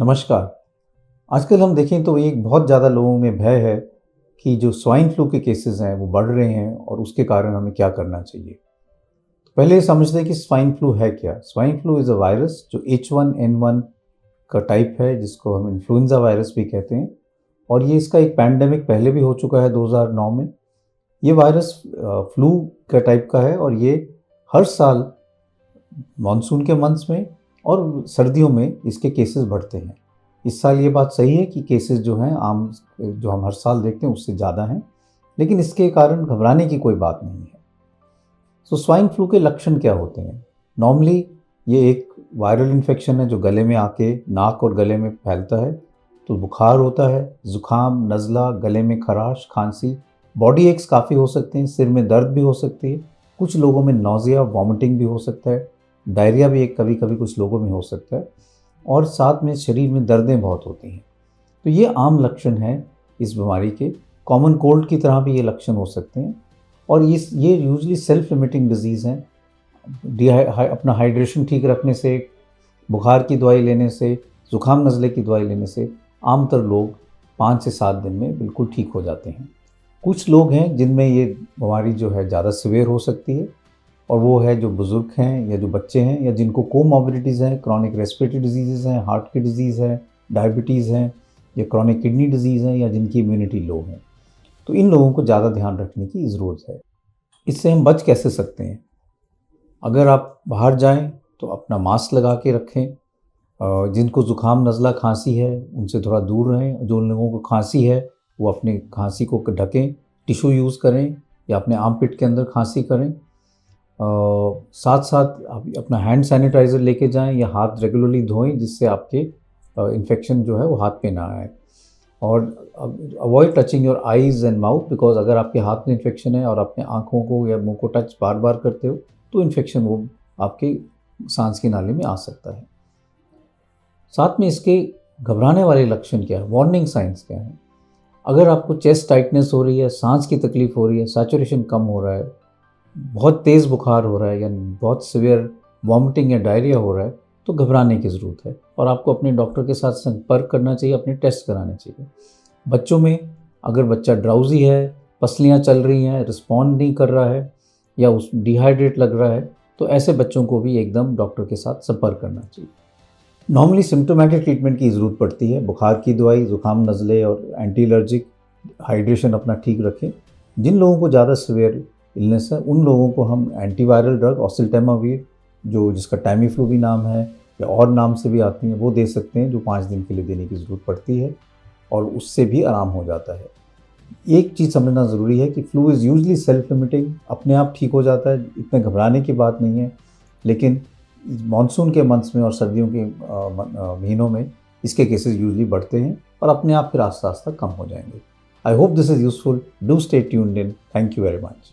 नमस्कार। आजकल हम देखें तो एक बहुत ज़्यादा लोगों में भय है कि जो स्वाइन फ्लू के केसेस हैं वो बढ़ रहे हैं और उसके कारण हमें क्या करना चाहिए। तो पहले ये समझते हैं कि स्वाइन फ्लू है क्या? Swine flu is a virus जो H1N1 का टाइप है, जिसको हम इन्फ्लुएंजा वायरस भी कहते हैं, और ये इसका एक पैंडेमिक पहले भी हो चुका है 2009 में। ये वायरस फ्लू का टाइप का है और ये हर साल मानसून के मंथ्स में और सर्दियों में इसके केसेस बढ़ते हैं। इस साल ये बात सही है कि केसेस जो हैं आम जो हम हर साल देखते हैं उससे ज़्यादा हैं, लेकिन इसके कारण घबराने की कोई बात नहीं है। सो स्वाइन फ्लू के लक्षण क्या होते हैं? नॉर्मली ये एक वायरल इन्फेक्शन है जो गले में आके नाक और गले में फैलता है। तो बुखार होता है, ज़ुकाम, नज़ला, गले में खराश, खांसी, बॉडी एक्स काफ़ी हो सकते हैं, सिर में दर्द भी हो सकती है, कुछ लोगों में नौज़िया, वॉमिटिंग भी हो सकता है, डायरिया भी एक कभी-कभी कुछ लोगों में हो सकता है, और साथ में शरीर में दर्दें बहुत होती हैं। तो ये आम लक्षण हैं इस बीमारी के। कॉमन कोल्ड की तरह भी ये लक्षण हो सकते हैं और ये यूजुअली सेल्फ लिमिटिंग डिजीज़ हैं। अपना हाइड्रेशन ठीक रखने से, बुखार की दवाई लेने से, ज़ुकाम नज़ले की दवाई लेने से आमतौर लोग 5 से 7 दिन में बिल्कुल ठीक हो जाते हैं। कुछ लोग हैं जिनमें ये बीमारी जो है ज़्यादा सीवियर हो सकती है, और वो है जो बुज़ुर्ग हैं या जो बच्चे हैं या जिनको कोमॉर्बिडिटीज़ हैं, क्रॉनिक रेस्पिरेटरी डिजीज़ेज़ हैं, हार्ट की डिज़ीज़ है, डायबिटीज़ हैं, या क्रॉनिक किडनी डिज़ीज़ है, या जिनकी इम्यूनिटी लो है। तो इन लोगों को ज़्यादा ध्यान रखने की ज़रूरत है। इससे हम बच कैसे सकते हैं? अगर आप बाहर जाएँ तो अपना मास्क लगा के रखें। जिनको ज़ुकाम, नज़ला, खांसी है उनसे थोड़ा दूर रहें। जो लोगों को खांसी है वो अपनी खांसी को ढकें, टिश्यू यूज़ करें या अपने आर्मपिट के अंदर खांसी करें। साथ-साथ आप अपना हैंड सैनिटाइज़र लेके जाएँ या हाथ रेगुलरली धोएँ, जिससे आपके इन्फेक्शन जो है वो हाथ पे ना आए। और avoid touching your eyes and mouth, because अगर आपके हाथ में इन्फेक्शन है और अपने आँखों को या मुँह को टच बार-बार करते हो तो इन्फेक्शन वो आपके साँस की नाली में आ सकता है। साथ में इसके घबराने वाले लक्षण क्या है, वार्निंग साइंस क्या हैं? अगर आपको चेस्ट टाइटनेस हो रही है, साँस की तकलीफ़ हो रही है, सैचुरेशन कम हो रहा है, बहुत तेज़ बुखार हो रहा है या बहुत सीवियर वॉमिटिंग या डायरिया हो रहा है, तो घबराने की ज़रूरत है और आपको अपने डॉक्टर के साथ संपर्क करना चाहिए, अपने टेस्ट कराने चाहिए। बच्चों में अगर बच्चा ड्राउज़ी है, पसलियाँ चल रही हैं, रिस्पॉन्ड नहीं कर रहा है या उस डिहाइड्रेट लग रहा है, तो ऐसे बच्चों को भी एकदम डॉक्टर के साथ संपर्क करना चाहिए। नॉर्मली सिम्प्टोमेटिक ट्रीटमेंट की ज़रूरत पड़ती है। बुखार की दवाई, ज़ुकाम, नज़ले और एंटी एलर्जिक, हाइड्रेशन अपना ठीक रखें। जिन लोगों को ज़्यादा सीवियर इलनेस है उन लोगों को हम एंटीवायरल ड्रग ऑसेल्टेमावीर, जो जिसका टैमीफ्लू भी नाम है या और नाम से भी आती हैं, वो दे सकते हैं, जो 5 दिन के लिए देने की ज़रूरत पड़ती है और उससे भी आराम हो जाता है। एक चीज़ समझना ज़रूरी है कि flu is usually self limiting, अपने आप ठीक हो जाता है, इतने घबराने की बात नहीं है। लेकिन मानसून के मंथ्स में और सर्दियों के महीनों में इसके केसेस यूजुअली बढ़ते हैं और अपने आप फिर आस्ता-आस्ता कम हो जाएंगे। I hope this is useful. Do stay tuned in. Thank you very much.